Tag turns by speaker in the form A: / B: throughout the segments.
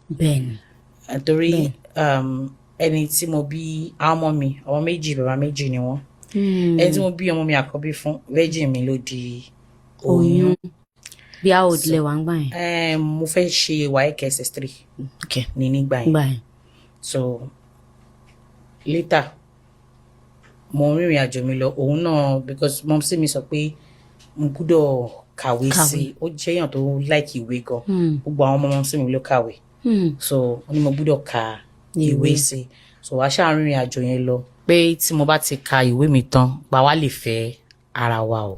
A: Ben.
B: Torí ẹni tí mo bí ọmọ mi ọmọ méjì bàbá méjì ni wọ́n. Ẹni tí mo bí ọmọ mi àkọ́bí fún virgin mi ló di oyún.
A: Bí a ò dilẹ̀ wá ń gbà yẹn.
B: Mo fẹ́ ṣe WAEC SS3 ní nígbà yẹn. So later mo rìnrìn àjò mi lọ òun náà because mom sí mi sọ pé mo gbọ́dọ̀ kàwé sí ó jẹ́ èèyàn tó like ìwé gan gbogbo àwọn ọmọ sí mi ló kàwé so ó ní mo gbọ́dọ̀ ka ìwé sí so wá ṣáà rìnrìn àjò yẹn lọ pé tí mo bá ti ka ìwé mi tán pa wá lè fẹ́ ara wa o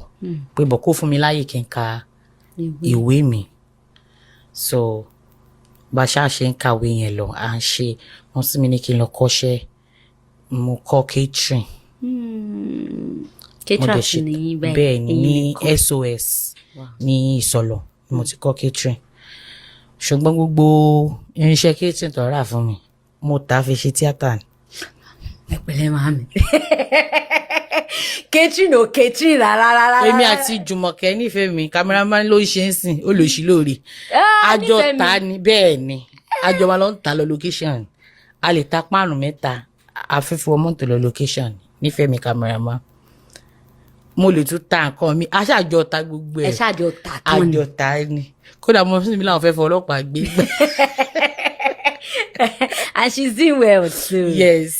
B: pé bọ̀ kó fún mi láyè kí n ka ìwé mi so bá ṣáà ṣe ń kàwé yẹn lọ à ń ṣe wọ́n sì mi ní kí n lọ kọ́ṣẹ́ mo kọ́ catering.
A: Catering ní
B: bẹ́ẹ̀ ni ní SOS ní Ìsọ̀lọ̀ mo ti kọ́ catering ṣùgbọ́n gbogbo irinṣẹ́ catering tó rà fún mi mo tà fi ṣe tíátà ni.
A: Ẹ̀pẹ̀lẹ́ màámi. Catering ò catering rárá.
B: Èmi àti Jùmọ̀kẹ́ nífẹ̀ẹ́ mi cameraman ló ń ṣe ń sìn olóṣì lóore àjọ ta ni bẹ́ẹ̀ ni àjọ wa ló ń ta lọ location a lè ta páànù mẹ́ta afẹ́fẹ́ ọmọ tó lọ location nífẹ̀ẹ́ mi cameraman mo lè tún ta nǹkan mi aṣáájọ ta gbogbo ẹ̀
A: ẹ ṣáàjọ ta tán ni
B: àjọ ta ni kódà mo sì ní láwọn fẹ́ fọ ọlọ́pàá gbé gbẹ́.
A: And she's doing well too.
B: Yes.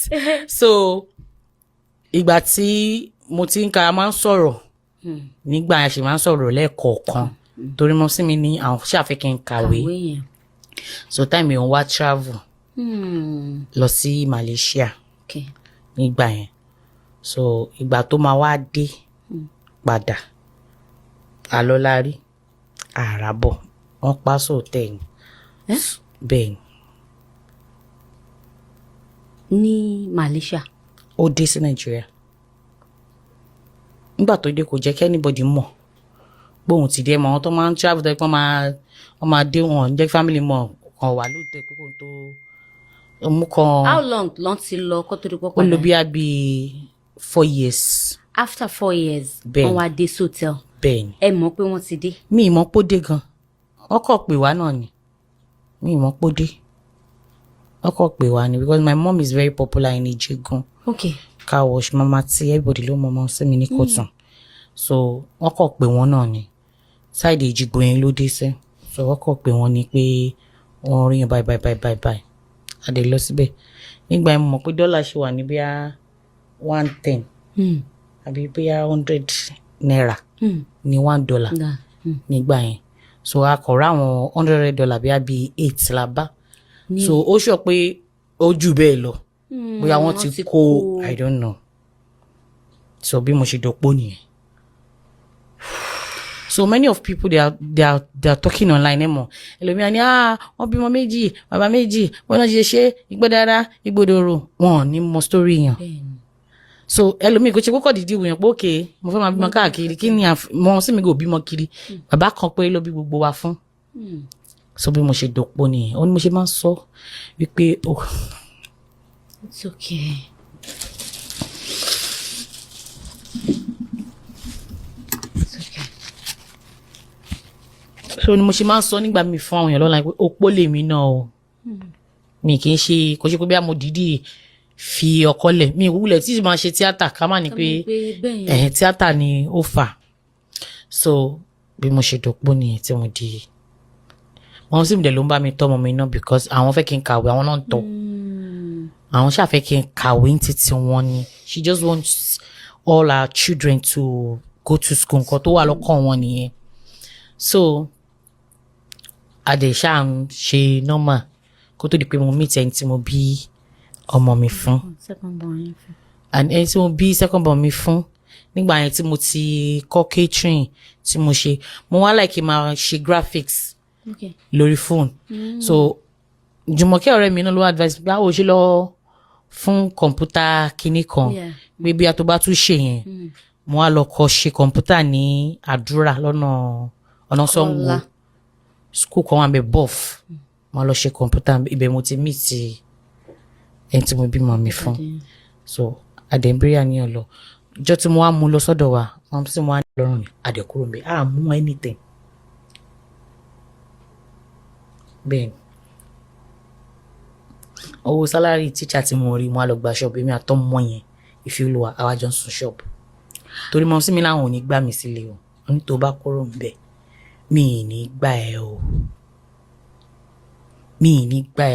B: So ìgbà tí mo ti ń ka máa ń sọ̀rọ̀ nígbà yẹn ṣe máa ń sọ̀rọ̀ lẹ́ẹ̀kọ̀ọ̀kan torí mo sì mi ní àwọn ṣàfẹ́ kí n kàwé so time yẹn wá travel lọ sí Malaysia nígbà yẹn so ìgbà tó máa wá dé padà àlọ́lárí àràbọ̀ wọ́n pa sóòtẹ́ ni bẹ́ẹ̀
A: ní Malaysia
B: ó dé sí Nàìjíríà nígbà tó dé kò jẹ́ kí anybody mọ̀ gbóhùn ti dé mọ́ àwọn tó máa ń travel tó pọ́n máa dé wọn jẹ́ family mọ̀ kan wà lóòótọ́ pé kò tó mú kan.
A: How long ló ti lọ kó tó di pọ́pọ́
B: náà. Ó lò bí i 4 years.
A: After 4 years wọ́n wá dé sóòtẹ́l.
B: Bẹ́ẹ̀ni.
A: Ẹ mọ̀ pé wọ́n ti dé.
B: Mi ì mọ̀ pó dé gan wọ́n kọ̀ pè wá náà ni mi ì mọ̀ pó dé wọ́n kọ̀ pè wá ni because my mom is very popular in Ijegun.
A: Okay.
B: Car wash mama tí everybody ló mọ̀ sí mi ní Kọ̀tún so wọ́n kọ̀ pè wọ́n náà ni side Èjìgbò yẹn ló dé sẹ́ so wọ́n kọ̀ pè wọ́n ni pé wọ́n rí yẹn bye a dé lọ síbẹ̀ nígbà yẹn mo mọ̀ pé dọ́là ṣe wà ní bí i 110 àbí bí i 100 naira ní $1 nígbà yẹn so a kọ̀ ra àwọn $100 bí i 8 la bá so ó sọ pé ó jù bẹ́ẹ̀ lọ bóyá wọ́n ti kó I don't know so bí mo ṣe dọ̀pọ̀ nìyẹn so many of people they are talking online ẹ mọ̀ ẹlòmíràn ni wọ́n bímọ méjì bàbá méjì wọ́n náà ṣe Ìgbódára Ìgbódòrò wọn ní mọ story yẹn so ẹlòmíràn kò ṣe kókò dídí wò yẹn pé òkè mo fẹ́ máa bímọ káàkiri kí ni mo sì mi kò bímọ kiri bàbá kan pé ló bí gbogbo wa fún so bí mo ṣe dọ̀pọ̀ nìyẹn ó ní mo ṣe máa ń sọ wípé
A: It's okay.
B: So ni mo ṣe máa ń sọ nígbà mi fún àwọn èèyàn lọ́la pé opó lèmi náà o mi kì í ṣe kò ṣe pé bí mo dìídì fi ọkọ lẹ̀ mi ìwúlẹ̀ tí máa ṣe tíátà ká má ní pé tíátà ni ó fà so bí mo ṣe dọ̀pọ̀ nìyẹn tí mo di wọn sì dẹ̀ ló ń bá mi tọ́ ọmọ mi náà because àwọn fẹ́ kí n kàwé àwọn náà ń tọ́ àwọn ṣàfẹ́ kí n kàwé ní títí wọn ni she just wants all her children to go to school nǹkan tó wà lọ́kàn wọn nìyẹn so adèṣà ń ṣe normal kó tó di pé mo meet ẹni tí mo bí ọmọ mi fún and ẹni tí mo bí second born mi fún nígbà yẹn tí mo ti kọ́ catering tí mo ṣe mo wá like máa ṣe graphics lórí phone so Jùmọ̀kẹ́ ọ̀rẹ́ mi náà ló advice pé báwo ṣe lọ fún kọ̀ǹpútà kinní kan pé bí a tó bá tún ṣe yẹn mo wá lọ kọ́ ṣe kọ̀ǹpútà ní àdúrà lọ́nà ọ̀nà Ṣàngó school kan wà bẹ bọ́f mo lọ ṣe kọ̀ǹpútà ibẹ̀ mo ti meet ẹni tí mo bímọ mi fún so adẹ̀mbíríà ní ọ̀lọ́ ìjọ tí mo wá mú lọ sọ́dọ̀ wa wọn sì mo wá ní lọ́rùn mi adẹ̀kúrò mi mú anything bẹ́ẹ̀ owó sálárì tíṣà tí mo rí mo á lọ gba ṣọ́ọ̀bù èmi àtọmọ yẹn Ìfẹ́olúwa àwa jọ ń sùn ṣọ́ọ̀bù torí mo sí mi láwọn ò ní gbà mí sílé o ní tó bá kúrò ń bẹ̀ mi ì ní gbà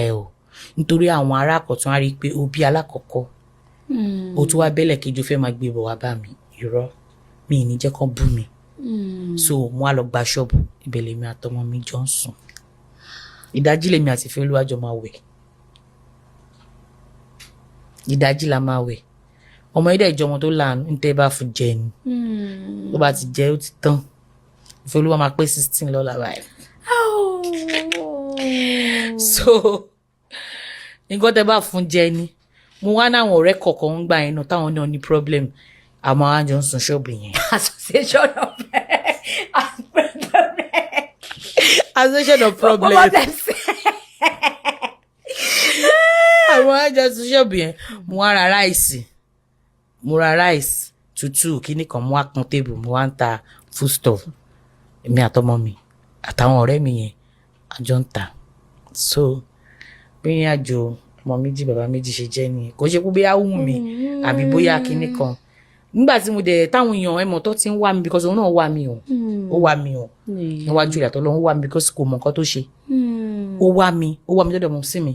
B: ẹ́ o nítorí àwọn ará àkọ́tún á rí i pé o bí alákọ̀ọ́kọ́ o tún wá bẹ́lẹ̀ kejì o fẹ́ máa gbé bọ̀ wá bá mi irọ́ mi ì ní jẹ́ kán bú mi so mo á lọ gba ṣọ́ọ̀bù ibẹ̀ lèmi àtọmọ mi jọ ń sùn ìdájí lèmi àti Ìfẹ́olúwa jọ máa wẹ̀ ìdájí la máa wẹ̀ ọmọ ẹ̀dẹ̀ ìjọmọ tó láàánú ní tẹ́ bá fún jẹ ni tó bá ti jẹ ó ti tán Ìfẹ́olúwa máa pé 16 lọ́la báyìí so nǹkan tẹ́ bá fún jẹ ni mo wá náwọn ọ̀rẹ́ kọ̀ọ̀kan ń gbà yẹn náà táwọn náà ní problem àmọ́ àjọ ń sun ṣọ́ọ̀bù yẹn. association of problem àwọn àjọ sun ṣọ́ọ̀bù yẹn mo wá ra ráìsì tútù kíní kan mo wá kún tébù mo wá ń ta foodstuff èmi àtọmọ mi àtàwọn ọ̀rẹ́ mi yẹn àjọ ń ta so bí ní àjò ọmọ méjì bàbá méjì ṣe jẹ́ nìyẹn kò ṣe pé bóyá wù mí àbí bóyá kíní kan nígbà tí mo dẹ̀ táwọn èèyàn ẹ̀mọ́ tó ti ń wá mi because òun náà wá mi o ó wá mi o níwájú ìyàtọ̀ lọ́wọ́ ó wá mi because kò mọ nǹkan tó ṣe ó wá mi lọ́dọ̀ mọ́ sí mi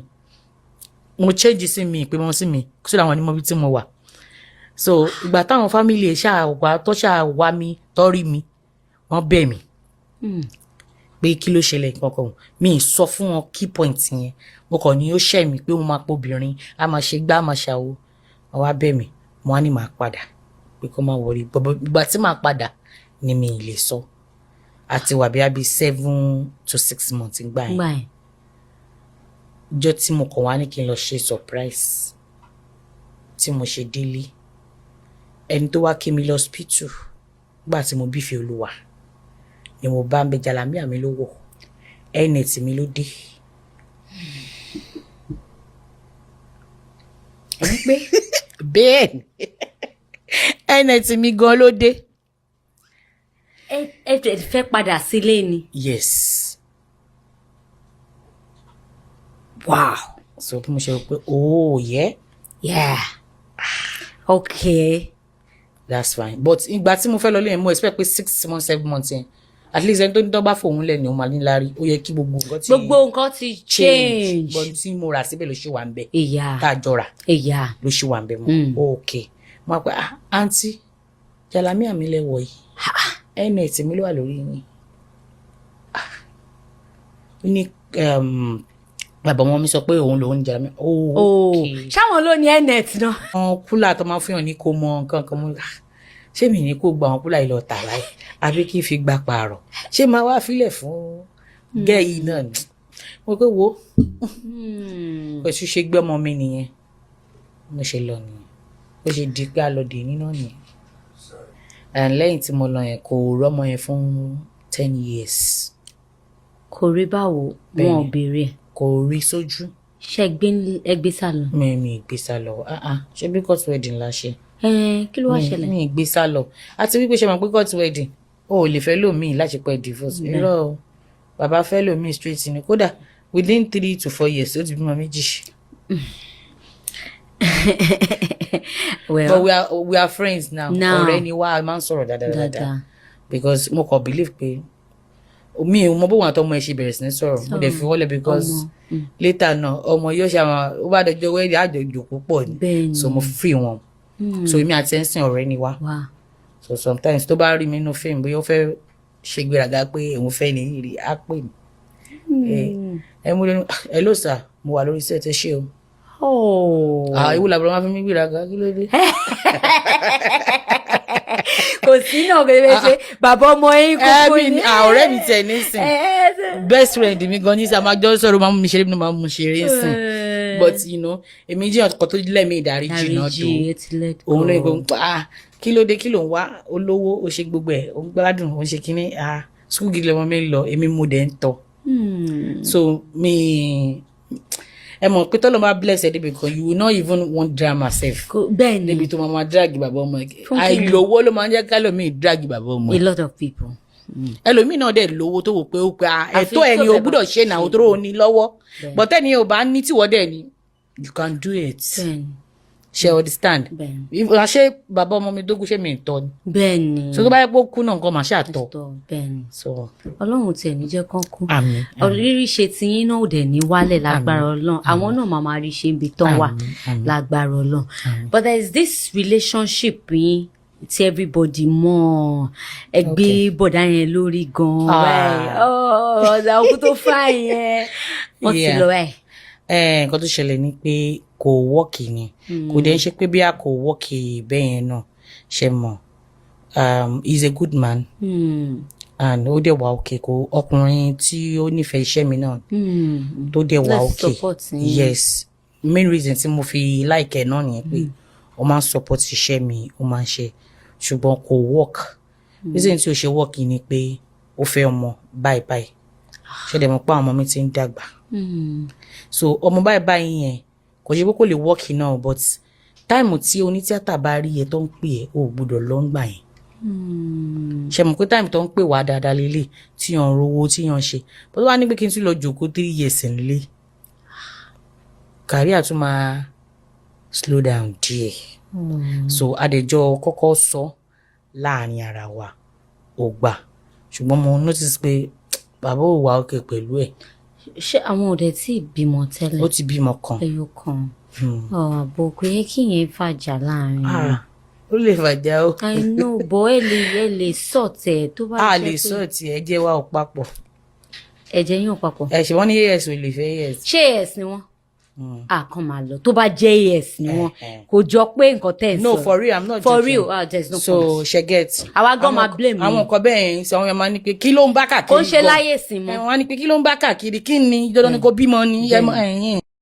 B: mo change sí mi pé mọ́ sí mi kó sódà àwọn onímọ̀ bí tí mo wà so ìgbà táwọn family ẹ̀ ṣáà mi tọ́rí mi wọ́n bẹ̀ mí pé kí ló ṣẹlẹ̀ kankan mi ì sọ fún wọn key point yẹn mo kàn ní ó ṣẹ̀ mí pé mo máa pọ̀ obìnrin a máa ṣe gbá a máa ṣàwo wọ́n wá bẹ̀ mí mo wá ní màá padà pé kó má wọrí ìgbà tí màá padà ni mi ì lè sọ àti wà bí i 7 to 6 months gbà yẹn ìjọ tí mo kàn wá ní kí n lọ ṣe surprise tí mo ṣe délé ẹni tó wá kí mi lọ hospital gbà tí mo bí Ìfẹ́olúwa ni mo bá ń bẹ jàlámíà mi ló wọ̀ ẹnẹt mi ló dé pé bẹ́ẹ̀ ni ẹnẹt mi gan ló dé.
A: ẹ fẹ́ padà sílé ni.
B: yes wow so bí mo ṣe rò pé oh yeah
A: okay
B: that's fine but ìgbà tí mo fẹ́ lọ lẹ́yìn mo expect pé 6 months 7 months yẹn at least ẹni tó ní dọ́gba fòun lẹ̀ ni ó máa ní lárí ó yẹ kí gbogbo nǹkan ti
A: change
B: but tí mo rà síbẹ̀ ló ṣì wà ń bẹ̀
A: ìyá
B: tá a jọ rà ló ṣì wà ń bẹ̀ mọ́ okay mo á pẹ́ àǹtí jàlámíà mi lẹ́wọ̀ yìí ẹnẹt mi ló wà lórí yín ó ní bàbá wọn mi sọ pé òun lòun jàlámíà okay
A: ṣáwọn ló ní ẹnẹt náà.
B: wọn kúlà tó máa fún yàn ní kó mọ nǹkan kan mú ṣé mi ní kó gba àwọn kúlà yìí lọ tà láì àbí kí n fi gba pààrọ̀ ṣé máa wá fílẹ̀ fún gẹ́yì náà ni mo pé wo pẹ̀sù ṣe gbé ọmọ mi nìyẹn mo ṣe lọ nìyẹn ó ṣe di pé àlọ́dẹ nínú nìyẹn lẹ́yìn tí mo lọ yẹn kò rọ́mọ yẹn fún 10 years.
A: kò rí báwo wọn ò béèrè
B: kò rí sójú.
A: ṣe ẹgbẹ́ sá lọ.
B: mi gbé sá lọ ṣé bí court wedding la ṣe.
A: kí ló wá ṣẹlẹ̀.
B: mi gbé sá lọ àti wípé ṣe mọ̀ pé court wedding o ò lè fẹ́ lòmíì láti pẹ́ divorce irọ́ o bàbá fẹ́ lòmíì straight ni kódà within 3 to 4 years ó ti bímọ méjì.
A: well,
B: but we are friends now ọ̀rẹ́ ni wá a máa ń sọ̀rọ̀ dáadáa because mo kàn believe pé mi ò mọ bó wọn àtọmọ ẹ ṣe bẹ̀rẹ̀ sí ní sọ̀rọ̀ mo dẹ̀ fi wọlé because later náà ọmọ yóò ṣe àwọn ó bá dọjọ́ wẹ́ẹ̀dì àjọjò púpọ̀ ni so mo free wọn so èmi àti ẹ̀sìn ọ̀rẹ́ ni wá so sometimes tó bá rí mi nínú fíìmù bóyá ó fẹ́ ṣe gbéraga pé òun fẹ́ ní ìrì á pè mí ẹ mú lónìí ẹ ló sà mo wà lórí iṣẹ́ tẹ ṣe o ìwú làbúrò máa fi mí gbéraga kí ló dé.
A: kò sí náà kò lè ṣe bàbá ọmọ yín kúkú ní.
B: ọ̀rẹ́ mi tẹ̀ nísìn best friend mi gan ní sàmájọ́ sọ̀rọ̀ máa mú mi ṣeré mi máa mú mi ṣeré sìn but èmi jẹ́ ọkọ̀ tó lẹ́mí ìdáríjì náà tó òun ló ń gbọ́ kí ló dé kí ló ń wá olówó ó ṣe gbogbo ẹ̀ ó ń gbádùn ó ń ṣe kínní school gidi lọ́mọ mi lọ èmi mo dẹ̀ ń tọ́ so ẹ mọ̀ pé tọ́lọ́ máa bless ẹ débi kan you will not even want drama sef.
A: bẹ́ẹ̀ ni
B: débi tó máa drag bàbá ọmọ ẹ àìlówó ló máa ń jẹ́ kálòmíì drag bàbá ọmọ ẹ.
A: a lot of people.
B: ẹlòmíì náà dẹ̀ lówó tó wò pé ó ẹ̀tọ́ ẹ̀ ni o gbúdọ̀ ṣe náà o tó rò ní lọ́wọ́ bọ́tẹ́ ni o bá ní tìwọ́ dẹ̀ ni you can do it.
A: bẹ́ẹ̀ni
B: Ṣé understand?
A: bẹ́ẹ̀ni
B: Ṣé bàbá ọmọ mi dógún ṣé mi ń tọ́ ni?
A: bẹ́ẹ̀ni
B: So tó bá yẹ pé ó kú náà nǹkan màá ṣàtọ̀.
A: bẹ́ẹ̀ni
B: So
A: Ọlọ́run tiẹ̀ ní jẹ́ kán kú
B: àmín.
A: rírí ṣe tiyín náà ò dẹ̀ ní wálẹ̀ lágbára Ọlọ́run àwọn náà máa rí ṣe ibi tán wà lágbára Ọlọ́run but there is this relationship yín tí everybody mọ̀ ẹ gbé bọ̀dá yẹn lórí gan-an ọ̀dà òkú tó fà yẹn wọ́n ti lọ ẹ̀.
B: Nǹkan tó ṣẹlẹ̀ ni pé kò wọ́ọ̀kì ni kò dẹ̀ ń ṣe pé bí a kò wọ́ọ̀kì bẹ́ẹ̀ yẹn náà ṣe mọ̀ he's a good man and ó dẹ̀ wà òkè kò ọkùnrin tí ó nífẹ̀ẹ́ iṣẹ́ mi náà tó dẹ̀ wà òkè yes main reason tí mo fi like ẹ̀ náà nìyẹn pé ó máa ń support iṣẹ́ mi ó máa ń ṣe ṣùgbọ́n kò work reason tí ó ṣe work ni pé ó fẹ́ ọmọ báyìí ṣe dẹ̀ mọ̀ pé àwọn ọmọ mi ti ń dàgbà so ọmọ báyìí yẹn kò ṣe pé kò lè work náà but táìmù tí onítíátà bá rí ẹ tó ń pè ẹ ò gbọ́dọ̀ lọ ń gbà yẹn ṣe mọ̀ pé táìmù tó ń pè wá dáadáa lélẹ̀ tí yàn ń rówó tí yàn ń ṣe bó wá ní pé kí n tún lọ jòkó 3 years nílé career tún máa slow down díẹ̀ so adẹjọ́ kọ́kọ́ sọ láàrin ara wa ò gbà ṣùgbọ́n mo notice pé bàbá ò wá òkè pẹ̀lú ẹ̀.
A: Ṣé àwọn ọ̀dẹ̀ tí bímọ tẹ́lẹ̀?
B: Ó ti bímọ kan.
A: Ẹyọ kan. Àbò kò yẹ kí yẹn fàjà láàrin.
B: Ó lè fàjà o.
A: I know but ẹ lè sọ̀tẹ̀ tó bá jẹ́ pé.
B: A lè sọ̀tì ẹ̀jẹ̀ wa ò papọ̀.
A: Ẹ̀jẹ̀ yín ò papọ̀.
B: Ṣé wọ́n ní AS ò lè fẹ́ AS.
A: Ṣé AS ni wọ́n? Kan máa lọ tó bá jẹ́ AS ni wọ́n kò jọ pé nǹkan tẹ̀ ń sọ.
B: No for real I'm not
A: for
B: joking.
A: real there's no
B: so ṣe get.
A: àwa gan máa blame
B: àwọn nǹkan bẹ́ẹ̀ ń sọ àwọn yẹn máa ní pé kí ló ń bá káàkiri
A: gan. Kò ń ṣe láyè sí mọ́.
B: wọ́n á ní pé kí ló ń bá káàkiri kí ni dandan ni kò bímọ ni.